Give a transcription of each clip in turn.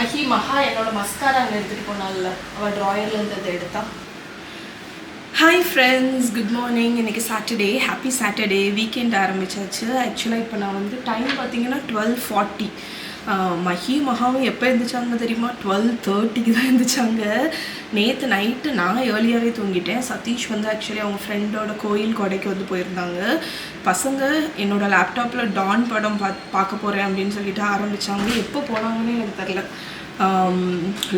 மகா என்னோட மஸ்காரா அங்கே எடுத்துகிட்டு போனால அவள் ட்ராயரில் இருந்ததை எடுத்தா. Hi friends, good morning. இன்றைக்கி சாட்டர்டே, ஹாப்பி சாட்டர்டே. வீக்கெண்ட் ஆரம்பிச்சாச்சு. ஆக்சுவலாக இப்போ நான் வந்து டைம் பார்த்தீங்கன்னா 12:40. மகாவும் எப்போ எழுந்திரிச்சாங்க தெரியுமா? 12:30 தான் எழுந்திரிச்சாங்க. நேற்று நைட்டு நான் ஏர்லியாகவே தூங்கிட்டேன். சதீஷ் வந்து ஆக்சுவலி அவங்க ஃப்ரெண்டோட கோயில் கொடைக்கு வந்து போயிருந்தாங்க. பசங்க என்னோடய லேப்டாப்பில் டான் படம் பார்க்க போகிறேன் அப்படின்னு சொல்லிட்டு ஆரம்பித்தாங்க. எப்போ போனாங்கன்னு எனக்கு தெரில.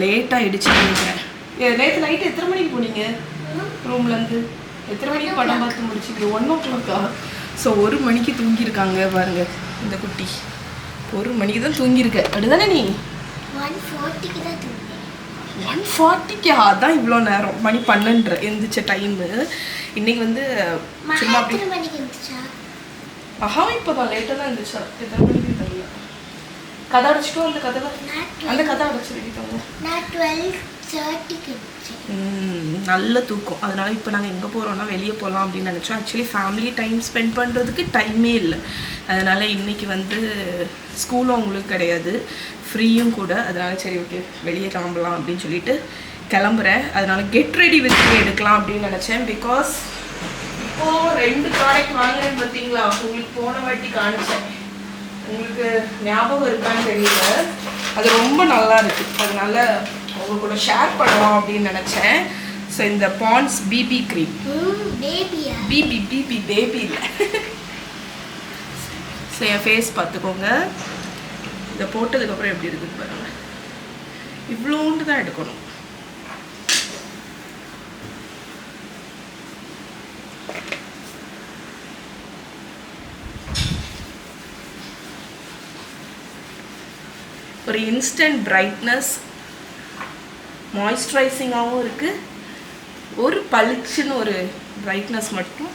லேட்டாக ஆகிடுச்சு நினைக்கிறேன். நேற்று நைட்டு எத்தனை மணிக்கு போனீங்க ரூம்லேருந்து? எத்தனை மணிக்கு படம் பார்த்து முடிச்சிங்க? 1:00. ஸோ 1 மணிக்கு தூங்கியிருக்காங்க பாருங்கள் இந்த குட்டி. 1 மணிக்கு தான் தூங்கியிருக்க அப்படிதானே? நீ 1:40 தான் தூங்கினேன். 1:40? அதான் இவ்வளோ நேரம். மணி 12 எழுந்திரிச்ச டைமு. இன்றைக்கி வந்து சும்மா அப்படி மணிக்கு இருந்துச்சா? மகாவும் இப்போ தான் லேட்டாக தான் இருந்துச்சா. எத்தனை மணிக்கு தெரியல. கதை அடைச்சிட்டோம். அந்த கதை அடைச்சிருக்கோங்க. நான் 12:30க்கு நல்ல தூக்கம். அதனால் இப்போ நாங்கள் எங்கே போகிறோன்னா வெளியே போகலாம் அப்படின்னு நினச்சோம். ஆக்சுவலி ஃபேமிலி டைம் ஸ்பெண்ட் பண்ணுறதுக்கு டைமே இல்லை. அதனால் இன்றைக்கி வந்து ஸ்கூலும் அவங்களுக்கு கிடையாது, ஃப்ரீயும் கூட. அதனால் சரி ஓகே வெளியே கிளம்பலாம் அப்படின்னு சொல்லிட்டு கிளம்புறேன். அதனால் கெட் ரெடி வித் மீ எடுக்கலாம் அப்படின்னு நினச்சேன். பிகாஸ் இப்போது 2 ப்ராடக்ட் வாங்குறேன்னு பார்த்தீங்களா? உங்களுக்கு போன வாட்டி காணிச்சேன். உங்களுக்கு ஞாபகம் இருக்கான்னு தெரியல. அது ரொம்ப நல்லா இருக்குது. அதனால உங்க கூட ஷேர் பண்ணலாம் அப்படின்னு நினச்சேன். ஸோ இந்த பாண்ட்ஸ் பிபி க்ரீம். பேபி இல்லை. ஸோ என் ஃபேஸ் பார்த்துக்கோங்க. இதை போட்டதுக்கப்புறம் எப்படி இருக்குது பாருங்க. இவ்வளோண்டு தான் எடுக்கணும். ஒரு இன்ஸ்டன்ட் பிரைட்னஸ், மாய்ஸ்சரைசிங்காகவும் இருக்குது. ஒரு பளிச்சுன்னு ஒரு பிரைட்னஸ் மட்டும்.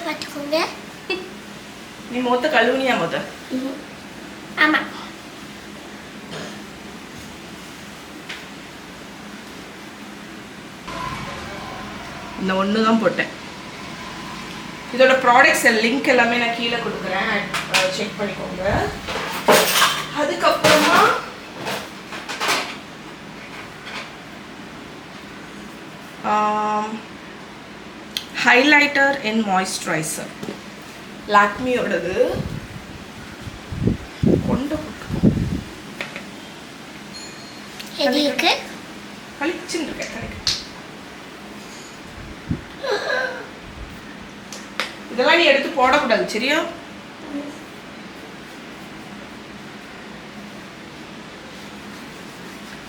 பார்த்துக்கோங்க. நீ மொத்த கழுவுனியா? ஆமாம். இந்த ஒன்று தான் போட்டேன். இதோட ப்ராடக்ட்ஸ் லிங்க் எல்லாமே நான் கீழே கொடுக்குறேன், செக் பண்ணிக்கோங்க. அதுக்கப்புறமா ஹைலைட்டர் அண்ட் மாய்ஸ்சரைசர் லாக்மியோடது. கொண்ட கழிச்சுன்னு இருக்கேன். இதெல்லாம் நீ எடுத்து போடக்கூடாது சரியா?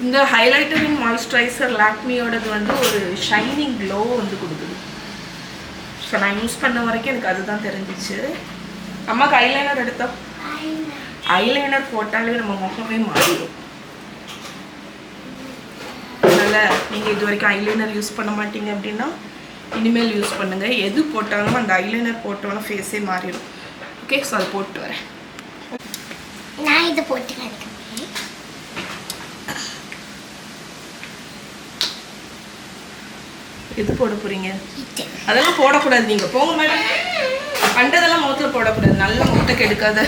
இந்த ஹைலைட்டர் அண்ட் மாய்ஸ்சரைசர் லாக்மியோடது வந்து ஒரு ஷைனிங் க்ளோ வந்து கொடுக்குது. ஸோ நான் யூஸ் பண்ண வரைக்கும் எனக்கு அதுதான் தெரிஞ்சிச்சு. அம்மாவுக்கு ஐலைனர் எடுத்தோம். ஐலைனர் போட்டாலே நம்ம முகமே மாறிடும். அதனால் நீங்கள் இது வரைக்கும் ஐலைனர் யூஸ் பண்ண மாட்டீங்க அப்படின்னா இனிமேல் யூஸ் பண்ணுங்கள். எது போட்டாலும் அந்த ஐலைனர் போட்டோன்னா ஃபேஸே மாறிடும். ஓகே, ஸோ அதை போட்டு வரேன். நான் இதை போட்டு எது போட போறீங்க? அதெல்லாம் போடக்கூடாது. நீங்கள் போங்க மேடம். கண்டதெல்லாம் முகத்தில் போடக்கூடாது. நல்ல முட்டைக்கு எடுக்காத.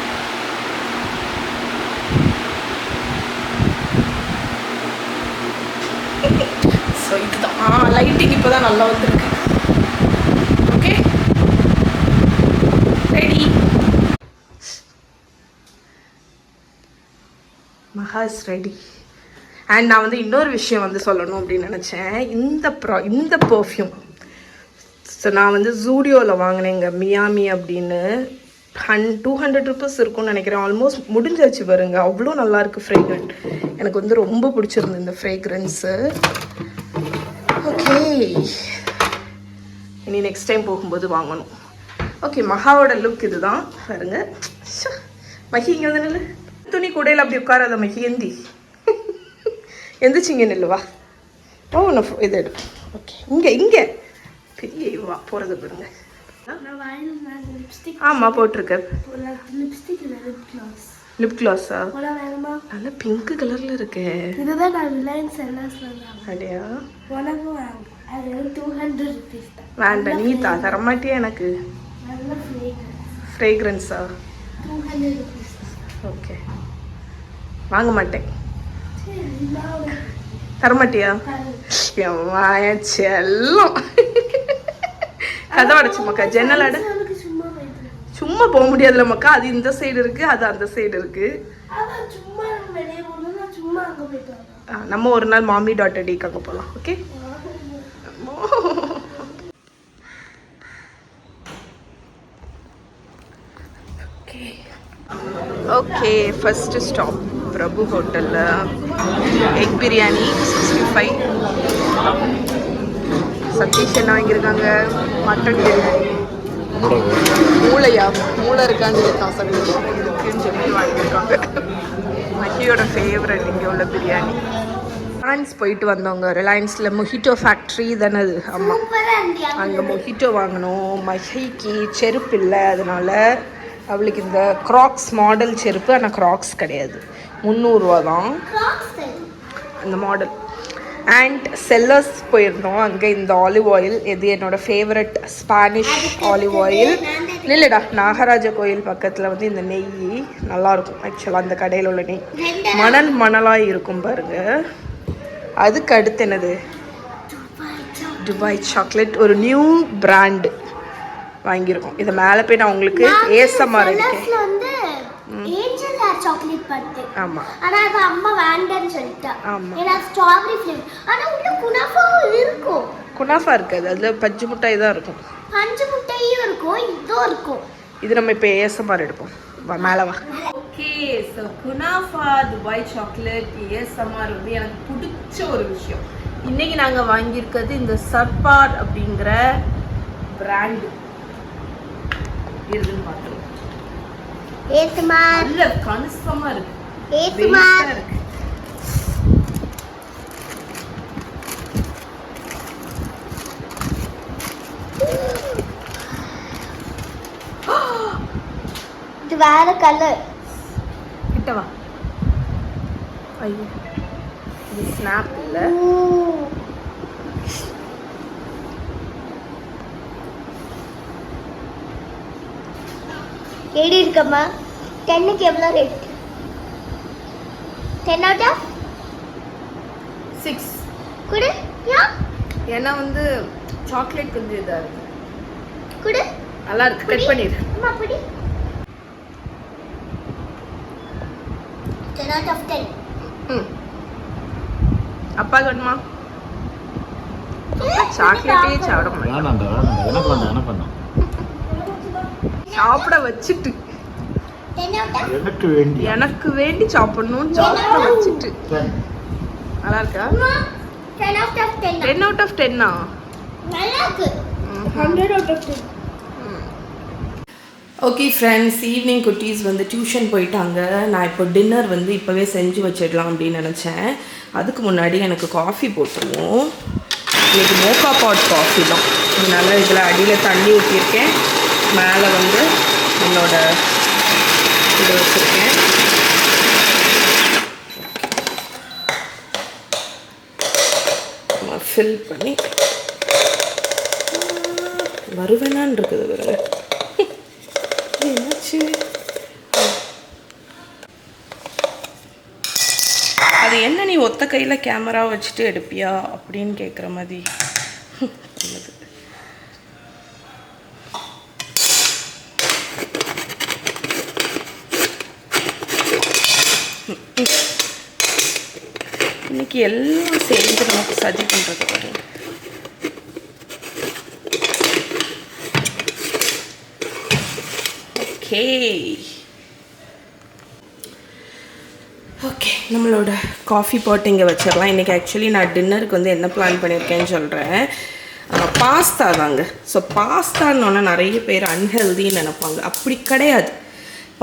ஸோ இதுதான் லைட்டிங் இப்போ தான் நல்லா வந்துருக்கு. Okay ready. மகா இஸ் ரெடி. அண்ட் நான் வந்து இன்னொரு விஷயம் வந்து சொல்லணும் அப்படின்னு நினச்சேன். இந்த பர்ஃப்யூம் ஸோ நான் வந்து ஜூடியோவில் வாங்கினேங்க. மியாமி அப்படின்னு 200 ருபீஸ் இருக்கும்னு நினைக்கிறேன். ஆல்மோஸ்ட் முடிஞ்சாச்சு பாருங்க. அவ்வளோ நல்லாயிருக்கு ஃப்ரேக்ரன்ஸ். எனக்கு வந்து ரொம்ப பிடிச்சிருந்து இந்த ஃப்ரேக்ரன்ஸு. ஓகே, இனி நெக்ஸ்ட் டைம் போகும்போது வாங்கணும். ஓகே, மகாவோட லுக் இதுதான் பாருங்க. மகி இங்கே வந்து நில்லு. துணி கூடையில் அப்படி உட்காராத மகி. எந்திரிச்சிங்க நில்லுவா. ஒன்று இது எடு. ஓகே, இங்கே பெரிய வா போகிறது விடுங்க. ஆமாம் போட்டிருக்கேன். லிப் கிளாஸா? நல்ல பிங்க் கலரில் இருக்கு. இதுதான் நான் ரிலையன்ஸ் அப்படியா? வேண்டாம், நீ தரமாட்டியா எனக்கு? ஃப்ரேக்ரன்ஸா? ஓகே, வாங்க மாட்டேன். தரமாட்டியா? என் செல்லம். கதை அடைச்சு மக்கா, ஜன்னல் அடை. சும்மா போக முடியாதுல மக்கா, அது இந்த சைடு இருக்கு, அது அந்த சைடு இருக்கு. நம்ம ஒரு நாள் மாமி டாட்டர் டேக்காக போகலாம். Okay okay. ஃபர்ஸ்ட் ஸ்டாப் பிரபு ஹோட்டலில் எக் பிரியாணி 65. சதீஷ் என்ன வாங்கியிருக்காங்க? மட்டன் பிரியாணி. மூளை இருக்கான்னு இருக்கான் சதீஷ், இருக்குன்னு சொல்லி வாங்கியிருக்காங்க. மஹியோட ஃபேவரட் இங்கே உள்ள பிரியாணி. ரிலையன்ஸ் போயிட்டு வந்தவங்க. ரிலையன்ஸில் மொஹிட்டோ ஃபேக்ட்ரி தானே அது? ஆமாம், அங்கே மொஹிட்டோ வாங்கினோம். மஹிக்கு செருப்பு இல்லை, அதனால் அவளுக்கு இந்த க்ராக்ஸ் மாடல் செருப்பு. ஆனால் க்ராக்ஸ் கிடையாது, 300 ரூபா தான் அந்த மாடல். அண்ட் செல்லர்ஸ் போயிருந்தோம். அங்கே இந்த ஆலிவ் ஆயில், இது என்னோடய ஃபேவரட் ஸ்பானிஷ் ஆலிவ் ஆயில். இல்லைடா, நாகராஜ கோயில் பக்கத்தில் வந்து இந்த நெய் நல்லாயிருக்கும் ஆக்சுவலாக. அந்த கடையில் உள்ள நெய் மணலாக இருக்கும் பாருங்க. அதுக்கு அடுத்து என்னது? துபாய் சாக்லேட், ஒரு நியூ பிராண்டு வாங்கியிருக்கோம். இதை மேலே போய் நான் உங்களுக்கு ஏஎஸ்எம்ஆர் எடுக்கேன். Chocolate birthday. ஆமா, ஆனா அது அம்மா வேண்டாம்னு சொல்லிட்டா. ஆமா, ஏன்னா ஸ்ட்ராபெரி ஃப்ளேவர். ஆனா உள்ள குனாஃபா இருக்கும். குனாஃபா இருக்காது, அதுல பஞ்சு மிட்டாய் தான் இருக்கும். பஞ்சு மிட்டாயும் இருக்கும், இதுவும் இருக்கும். இது நம்ம இப்போ ஏஎஸ்எம்ஆர் எடுப்போம். மேலே வா. Okay, so kunafa Dubai chocolate ASMR வந்து எனக்கு பிடிச்ச ஒரு விஷயம். இன்னைக்கு நாங்கள் வாங்கியிருக்கிறது இந்த சர்பார் அப்படிங்கிற பிராண்டு. இருக்குன்னு பார்த்துருவோம். ஏத்துமார் நல்ல கணிசமா இருக்கு. ஏத்துமார் இருக்கு. இது வேற கலர். கிட்ட வா. ஐயோ, இது ஸ்னாப் இல்ல. ஏடி இருக்கம்மா. 10க்கு எவ்வளவு ரேட்? 10 out of 6 குடு. யா, ஏன்னா வந்து சாக்லேட் கொஞ்சம் இதா இருக்கு. குடு. நல்லா இருக்கு, கட் பண்ணிடு. அம்மா குடி. 10 out of 10. அப்பா கண்மா சாக்லேட்டே சாப்பிட மாட்டேன். சாப்பிட வச்சுட்டு எனக்கு வேண்டி சாப்பிடணும். சாப்பிட வச்சுட்டு நல்லா இருக்கா? 10 out of 10. 10 out of 10 ஆ? நல்லா இருக்கு. 100 out of 10. Okay friends, evening குட்டீஸ் வந்து டியூஷன் போயிட்டாங்க. நான் இப்போ டின்னர் வந்து இப்போவே செஞ்சு வச்சிடலாம் அப்படின்னு நினச்சேன். அதுக்கு முன்னாடி எனக்கு காஃபி போட்டுருவோம். இன்றைக்கி மோக்கா பாட் காஃபி தான். அதனால இதில் அடியில் தண்ணி ஊற்றிருக்கேன், மேலே வந்து என்னோட இது வச்சுருக்கேன். ஃபில் பண்ணி வருவேனான் இருக்குது பாருங்க. என்னாச்சு? அது என்ன நீ ஒத்த கையில் கேமரா வச்சுட்டு எடுப்பியா அப்படின்னு கேட்குற மாதிரி பண்ணுது. இன்னைக்கு எல்லாம் சேர்ந்து நமக்கு சதி பண்ணுறது பாருங்க. ஓகே ஓகே, நம்மளோட காஃபி பாட் இங்கே வச்சிடலாம். இன்றைக்கி ஆக்சுவலி நான் டின்னருக்கு வந்து என்ன பிளான் பண்ணியிருக்கேன்னு சொல்கிறேன். பாஸ்தா தாங்க. ஸோ பாஸ்தான்னு நிறைய பேர் அன்ஹெல்தின்னு நினைப்பாங்க. அப்படி கிடையாது.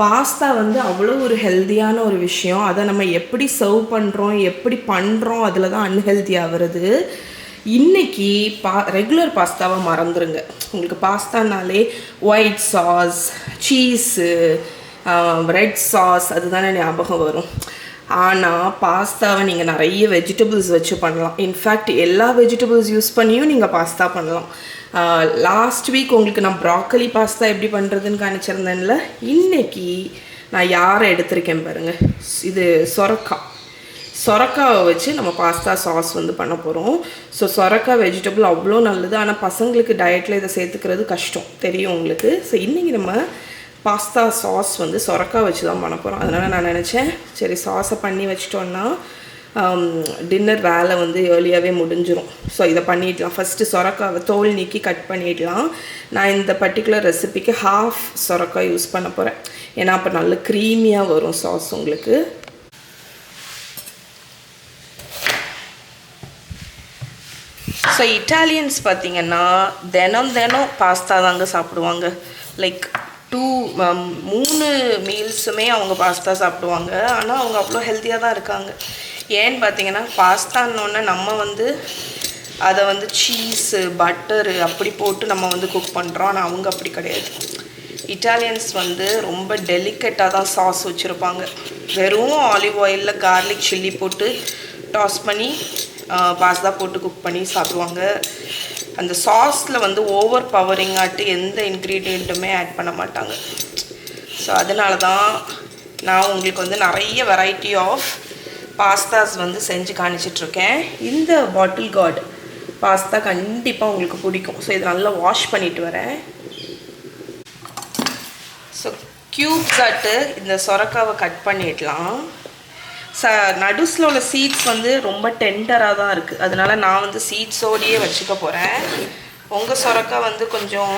பாஸ்தா வந்து அவ்வளோ ஒரு ஹெல்த்தியான ஒரு விஷயம். அதை நம்ம எப்படி சர்வ் பண்ணுறோம், எப்படி பண்ணுறோம், அதில் தான் அன்ஹெல்தி ஆகிறது. இன்றைக்கி ரெகுலர் பாஸ்தாவை மறந்துடுங்க. உங்களுக்கு பாஸ்தானாலே white sauce, cheese, red sauce அதுதானே ஞாபகம் வரும். ஆனால் பாஸ்தாவை நீங்கள் நிறைய வெஜிடபிள்ஸ் வச்சு பண்ணலாம். இன்ஃபேக்ட் எல்லா வெஜிடபிள்ஸ் யூஸ் பண்ணியும் நீங்கள் பாஸ்தா பண்ணலாம். லாஸ்ட் வீக் உங்களுக்கு நான் ப்ராக்கலி பாஸ்தா எப்படி பண்ணுறதுன்னு காணிச்சிருந்தேன்ல. இன்றைக்கி நான் யாரை எடுத்திருக்கேன் பாருங்கள். இது சொரக்காய். சொரக்காவை வச்சு நம்ம பாஸ்தா சாஸ் வந்து பண்ண போகிறோம். ஸோ சொரக்காய் வெஜிடபிள் அவ்வளோ நல்லது, ஆனால் பசங்களுக்கு டயட்டில் இதை சேர்த்துக்கிறது கஷ்டம், தெரியும் உங்களுக்கு. ஸோ இன்றைக்கி நம்ம பாஸ்தா சாஸ் வந்து சொரக்காய் வச்சு தான் பண்ண போகிறோம். அதனால் நான் நினச்சேன் சரி சாஸை பண்ணி வச்சிட்டோன்னா டின்னர் வேலை வந்து ஏர்லியாகவே முடிஞ்சிடும். ஸோ இதை பண்ணிடலாம். ஃபஸ்ட்டு சொரக்காவை தோல் நீக்கி கட் பண்ணிடலாம். நான் இந்த பர்டிகுலர் ரெசிபிக்கு ஹாஃப் சொரக்காய் யூஸ் பண்ண போகிறேன், ஏன்னா அப்போ நல்ல க்ரீமியாக வரும் சாஸ் உங்களுக்கு. ஸோ இட்டாலியன்ஸ் பார்த்திங்கன்னா தினம் பாஸ்தா தாங்க சாப்பிடுவாங்க. லைக் 3 மீல்ஸுமே அவங்க பாஸ்தா சாப்பிடுவாங்க. ஆனால் அவங்க அவ்வளோ ஹெல்த்தியாக தான் இருக்காங்க. ஏன்னு பார்த்தீங்கன்னா பாஸ்தான்னொன்னே நம்ம வந்து அதை வந்து சீஸு பட்டரு அப்படி போட்டு நம்ம வந்து குக் பண்ணுறோம். ஆனால் அவங்க அப்படி கிடையாது. இட்டாலியன்ஸ் வந்து ரொம்ப டெலிகேட்டாக தான் சாஸ் வச்சுருப்பாங்க. வெறும் ஆலிவ் ஆயிலில் கார்லிக் சில்லி போட்டு டாஸ் பண்ணி பாஸ்தா போட்டு குக் பண்ணி சாப்பிடுவாங்க. அந்த சாஸில் வந்து ஓவர் பவரிங்காட்டு எந்த இன்க்ரீடியண்ட்டுமே ஆட் பண்ண மாட்டாங்க. ஸோ அதனால தான் நான் உங்களுக்கு வந்து நிறைய வெரைட்டி ஆஃப் பாஸ்தாஸ் வந்து செஞ்சு காணிச்சிட்ருக்கேன். இந்த பாட்டில் கார்டு பாஸ்தா கண்டிப்பாக உங்களுக்கு பிடிக்கும். ஸோ இதை நல்லா வாஷ் பண்ணிட்டு வரேன். ஸோ க்யூப்ஸ் ஆட்டு இந்த சொரக்காவை கட் பண்ணிடலாம். நடுஸில் உள்ள சீட்ஸ் வந்து ரொம்ப டெண்டராக தான் இருக்குது, அதனால் நான் வந்து சீட்ஸோடையே வச்சுக்க போகிறேன். உங்கள் சொரக்காய் வந்து கொஞ்சம்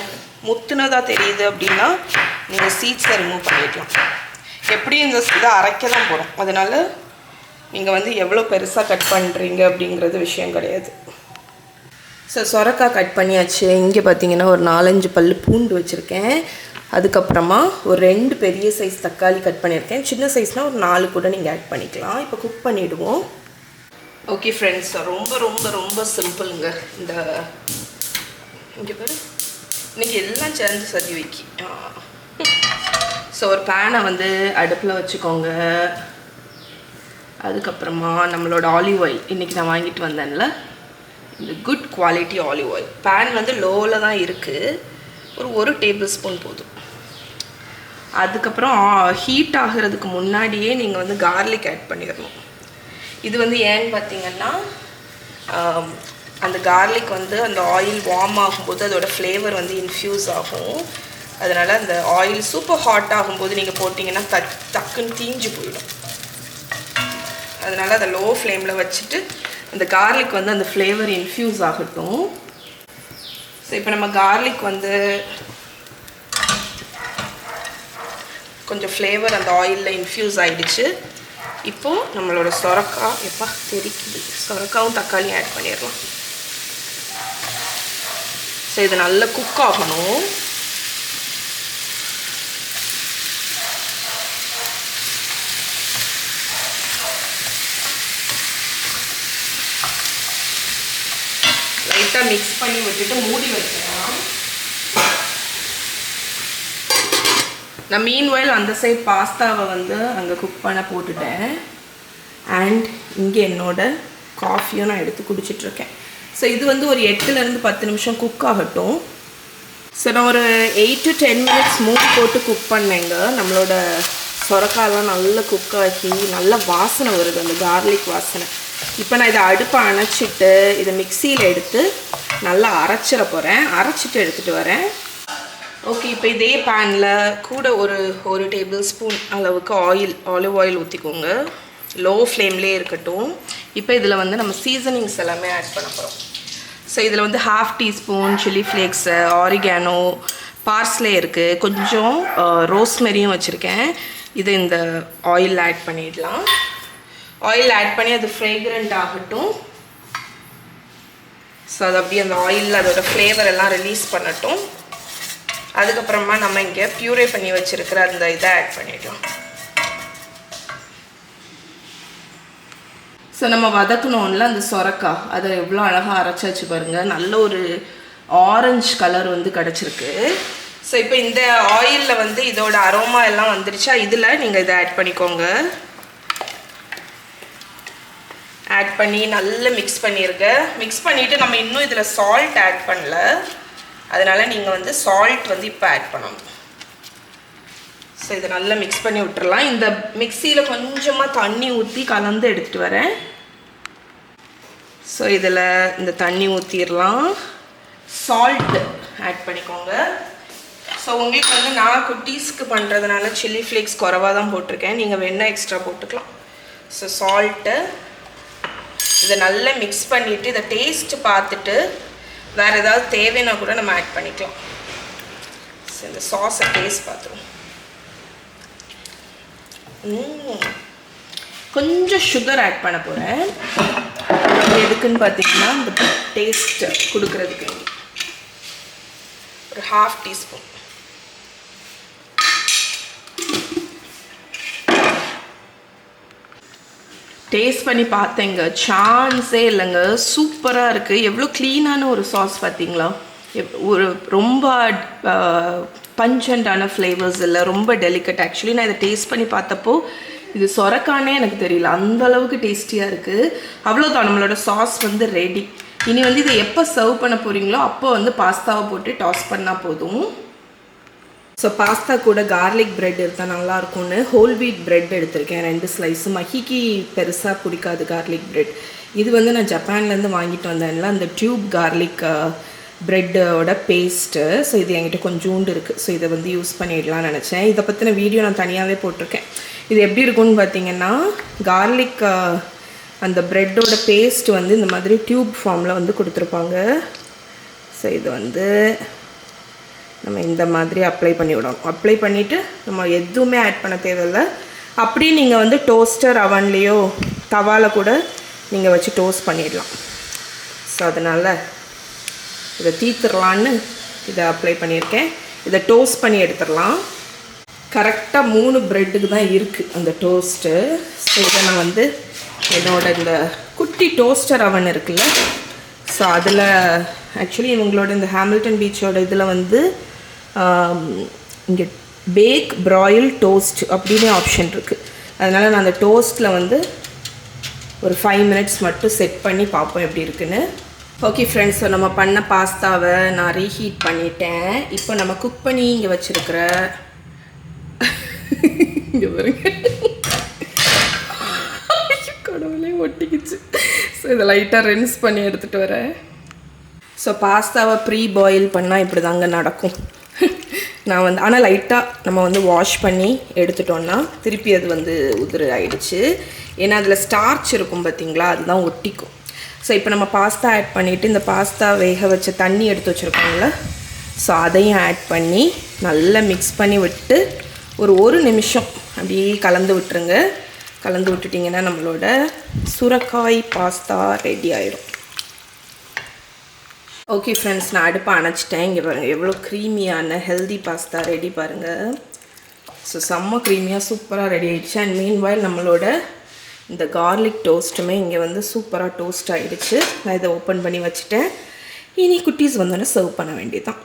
முத்துனதாக தெரியுது அப்படின்னா நீங்கள் சீட்ஸை ரிமூவ் பண்ணிடலாம். எப்படி இந்த இதை அரைக்க தான் போகிறோம், அதனால் நீங்கள் வந்து எவ்வளோ பெருசாக கட் பண்ணுறீங்க அப்படிங்கிறது விஷயம் கிடையாது. ஸோ சொரக்காய் கட் பண்ணியாச்சு. இங்கே பார்த்தீங்கன்னா ஒரு 4-5 பல் பூண்டு வச்சுருக்கேன். அதுக்கப்புறமா ஒரு 2 பெரிய சைஸ் தக்காளி கட் பண்ணியிருக்கேன். சின்ன சைஸ்னால் ஒரு 4 கூட நீங்கள் ஆட் பண்ணிக்கலாம். இப்போ குக் பண்ணிவிடுவோம். ஓகே ஃப்ரெண்ட்ஸ், ரொம்ப ரொம்ப ரொம்ப சிம்பிளுங்க. இந்த இங்கே பேர் இன்றைக்கி எல்லாம் சேர்ந்து சதி வைக்கி. ஸோ ஒரு பேனை வந்து அடுப்பில் வச்சுக்கோங்க. அதுக்கப்புறமா நம்மளோட ஆலிவ் ஆயில் இன்றைக்கி நான் வாங்கிட்டு வந்தேன்ல, இந்த good quality olive oil. Pan வந்து லோவில் தான் இருக்குது, ஒரு டேபிள் ஸ்பூன் போதும். அதுக்கப்புறம் ஹீட் ஆகிறதுக்கு முன்னாடியே நீங்கள் வந்து கார்லிக் ஆட் பண்ணிடணும். இது வந்து ஏன்னு பார்த்தீங்கன்னா அந்த கார்லிக் வந்து அந்த ஆயில் வார்ம் ஆகும்போது அதோடய ஃப்ளேவர் வந்து இன்ஃப்யூஸ் ஆகும். அதனால் அந்த ஆயில் சூப்பர் ஹாட் ஆகும்போது நீங்கள் போட்டிங்கன்னா டக்குன்னு தீஞ்சு போயிடும். அதனால் அதை லோ ஃப்ளேமில் வச்சுட்டு அந்த கார்லிக் வந்து அந்த ஃப்ளேவர் இன்ஃப்யூஸ் ஆகட்டும். ஸோ இப்போ நம்ம கார்லிக் வந்து கொஞ்சம் ஃப்ளேவர் அந்த ஆயிலில் இன்ஃப்யூஸ் ஆகிடுச்சு. இப்போது நம்மளோட சொரக்காய் தெரிக்குது, சொரக்காவும் தக்காளியும் ஆட் பண்ணிடலாம். ஸோ இது நல்லா குக் ஆகணும். லைட்டாக மிக்ஸ் பண்ணி விட்டுட்டு மூடி வச்சிடலாம். நான் மீன்வைல் அந்த சைட் பாஸ்தாவை வந்து அங்கே குக் பண்ண போட்டுட்டேன். அண்ட் இங்கே என்னோடய காஃபியும் நான் எடுத்து குடிச்சிட்ருக்கேன். ஸோ இது வந்து ஒரு 8லேருந்து 10 நிமிஷம் குக் ஆகட்டும். ஸோ நான் ஒரு 8 to 10 மினிட்ஸ் மூடி போட்டு குக் பண்ணேங்க. நம்மளோட சொரக்காயெல்லாம் நல்லா குக் ஆகி நல்ல வாசனை வருது, அந்த கார்லிக் வாசனை. இப்போ நான் இதை அடுப்பை அணைச்சிட்டு இதை மிக்சியில் எடுத்து நல்லா அரைச்சிட போகிறேன். அரைச்சிட்டு எடுத்துகிட்டு வரேன். ஓகே, இப்போ இதே பேனில் கூட ஒரு டேபிள் ஸ்பூன் அளவுக்கு ஆலிவ் ஆயில் ஊற்றிக்கோங்க. லோ ஃப்ளேம்லேயே இருக்கட்டும். இப்போ இதில் வந்து நம்ம சீசனிங்ஸ் எல்லாமே ஆட் பண்ண போகிறோம். ஸோ இதில் வந்து 1/2 teaspoon chilli flakes, oregano, parsley இருக்குது, கொஞ்சம் ரோஸ்மெரியும் வச்சுருக்கேன். இதை இந்த ஆயில் ஆட் பண்ணிடலாம். ஆயில் ஆட் பண்ணி அது ஃப்ரேக்ரண்ட் ஆகட்டும். ஸோ அது அப்படியே அந்த ஆயிலில் அதோட ஃப்ளேவர் எல்லாம் ரிலீஸ் பண்ணட்டும். அதுக்கப்புறமா நம்ம இங்கே பியூரே பண்ணி வச்சுருக்கிற அந்த இதை ஆட் பண்ணிடலாம். ஸோ நம்ம வதக்கணும்ல அந்த சொரக்காய், அதை எவ்வளோ அழகாக அரைச்சாச்சு பாருங்கள். நல்ல ஒரு ஆரஞ்சு கலர் வந்து கிடச்சிருக்கு. ஸோ இப்போ இந்த ஆயிலில் வந்து இதோட அரோமா எல்லாம் வந்துருச்சா, இதில் நீங்கள் இதை ஆட் பண்ணிக்கோங்க. ஆட் பண்ணி நல்லா மிக்ஸ் பண்ணியிருக்க. மிக்ஸ் பண்ணிவிட்டு நம்ம இன்னும் இதில் சால்ட் ஆட் பண்ணல, அதனால் நீங்கள் வந்து சால்ட் வந்து இப்போ ஆட் பண்ணணும். ஸோ இதை நல்லா மிக்ஸ் பண்ணி விட்டுறலாம். இந்த மிக்சியில் கொஞ்சமாக தண்ணி ஊற்றி கலந்து எடுத்துகிட்டு வரேன். ஸோ இதில் இந்த தண்ணி ஊற்றிடலாம். சால்ட்டு ஆட் பண்ணிக்கோங்க. ஸோ உங்களுக்கு வந்து நான் குட்டீஸ்க்கு பண்ணுறதுனால சில்லி ஃப்ளேக்ஸ் குறைவாக தான் போட்டிருக்கேன். நீங்கள் வேணால் எக்ஸ்ட்ரா போட்டுக்கலாம். ஸோ சால்ட்டு இதை நல்லா மிக்ஸ் பண்ணிவிட்டு இதை டேஸ்ட்டு பார்த்துட்டு வேறு ஏதாவது தேவைன்னா கூட நம்ம ஆட் பண்ணிக்கலாம். ஸோ இந்த சாஸை டேஸ்ட் பார்த்துருவோம். கொஞ்சம் சுகர் ஆட் பண்ண போகிறேன். எதுக்குன்னு பார்த்தீங்கன்னா இந்த டேஸ்ட் கொடுக்கறதுக்கு ஒரு 1/2 டீஸ்பூன். டேஸ்ட் பண்ணி பார்த்தேங்க, சான்ஸே இல்லைங்க, சூப்பராக இருக்குது. எவ்வளோ க்ளீனான ஒரு சாஸ் பார்த்தீங்களா? ஒரு ரொம்ப பஞ்சண்டான ஃப்ளேவர்ஸ் இல்லை, ரொம்ப டெலிகட். ஆக்சுவலி நான் இதை டேஸ்ட் பண்ணி பார்த்தப்போ இது சொரக்கானே எனக்கு தெரியல, அந்த அளவுக்கு டேஸ்டியாக இருக்குது. அவ்வளோதான், நம்மளோட சாஸ் வந்து ரெடி. இனி வந்து இதை எப்போ சர்வ் பண்ண போகிறீங்களோ அப்போ வந்து பாஸ்தாவை போட்டு டாஸ் பண்ணால் போதும். ஸோ பாஸ்தா கூட கார்லிக் ப்ரெட் எடுத்தால் நல்லாயிருக்கும்னு ஹோல் வீட் ப்ரெட் எடுத்திருக்கேன், 2 ஸ்லைஸு. மஹிக்கு பெருசாக பிடிக்காது கார்லிக் ப்ரெட். இது வந்து நான் ஜப்பான்லேருந்து வாங்கிட்டு வந்தேன்ல, அந்த டியூப் கார்லிக் ப்ரெட்டோட பேஸ்ட்டு. ஸோ இது என்கிட்ட கொஞ்சோண்டு இருக்குது. ஸோ இதை வந்து யூஸ் பண்ணிடலாம்னு நினச்சேன். இதை பற்றின வீடியோ நான் தனியாகவே போட்டிருக்கேன். இது எப்படி இருக்கும்னு பார்த்தீங்கன்னா, கார்லிக் அந்த ப்ரெட்டோட பேஸ்ட் வந்து இந்த மாதிரி டியூப் ஃபார்மில் வந்து கொடுத்துருப்பாங்க. ஸோ இது வந்து நம்ம இந்த மாதிரி அப்ளை பண்ணி விடணும். அப்ளை பண்ணிவிட்டு நம்ம எதுவுமே ஆட் பண்ண தேவையில்லை. அப்படியே நீங்கள் வந்து டோஸ்டர் அவன்லேயோ தவாவில் கூட நீங்கள் வச்சு டோஸ்ட் பண்ணிடலாம். ஸோ அதனால் இதை தீர்த்துடலான்னு இதை அப்ளை பண்ணியிருக்கேன். இதை டோஸ்ட் பண்ணி எடுத்துடலாம். கரெக்டாக 3 ப்ரெட்டுக்கு தான் இருக்குது அந்த டோஸ்ட்டு. ஸோ இதை நான் வந்து என்னோட இந்த குட்டி டோஸ்டர் அவன் இருக்குல்ல, ஸோ அதில் ஆக்சுவலி இவங்களோட இந்த ஹாமில்டன் பீச்சோட இதில் வந்து இங்கே பேக் ப்ராயில் டோஸ்ட் அப்படின்னு ஆப்ஷன் இருக்குது. அதனால் நான் அந்த டோஸ்ட்டில் வந்து ஒரு 5 மினிட்ஸ் மட்டும் செட் பண்ணி பார்ப்போம் எப்படி இருக்குன்னு. ஓகே ஃப்ரெண்ட்ஸ், ஸோ நம்ம பண்ண பாஸ்தாவை நான் ரீஹீட் பண்ணிட்டேன். இப்போ நம்ம குக் பண்ணி இங்கே வச்சுருக்கிற இங்கே பாருங்க, கடவுளே ஒட்டிக்கிச்சு. ஸோ இதை லைட்டாக ரென்ஸ் பண்ணி எடுத்துகிட்டு வரேன். ஸோ பாஸ்தாவை ப்ரீ பாயில் பண்ணால் இப்படி தாங்க நடக்கும். நான் வந்து ஆனால் லைட்டாக நம்ம வந்து வாஷ் பண்ணி எடுத்துட்டோன்னா திருப்பி அது வந்து உதிரி ஆகிடுச்சு. ஏன்னா அதில் ஸ்டார்ச் இருக்கும் பார்த்தீங்களா, அதுதான் ஒட்டிக்கும். ஸோ இப்போ நம்ம பாஸ்தா ஆட் பண்ணிவிட்டு இந்த பாஸ்தா வேக வச்ச தண்ணி எடுத்து வச்சுருக்கோங்கள, ஸோ அதையும் ஆட் பண்ணி நல்லா மிக்ஸ் பண்ணி விட்டு ஒரு 1 நிமிஷம் அப்படியே கலந்து விட்டுருங்க. கலந்து விட்டுட்டிங்கன்னா நம்மளோட சுரக்காய் பாஸ்தா ரெடி ஆயிடும். ஓகே ஃப்ரெண்ட்ஸ், நான் அடுப்பை அணைச்சிட்டேன். இங்கே பாருங்கள் எவ்வளோ க்ரீமியான ஹெல்தி பாஸ்தா ரெடி பாருங்கள். ஸோ செம்ம க்ரீமியாக சூப்பராக ரெடி ஆகிடுச்சு. அண்ட் மீன்வைல் நம்மளோட இந்த கார்லிக் டோஸ்ட்டுமே இங்கே வந்து சூப்பராக டோஸ்ட் ஆகிடுச்சு. நான் இதை ஓப்பன் பண்ணி வச்சுட்டேன். இனி குட்டீஸ் வந்தோடனே சர்வ் பண்ண வேண்டியதான்.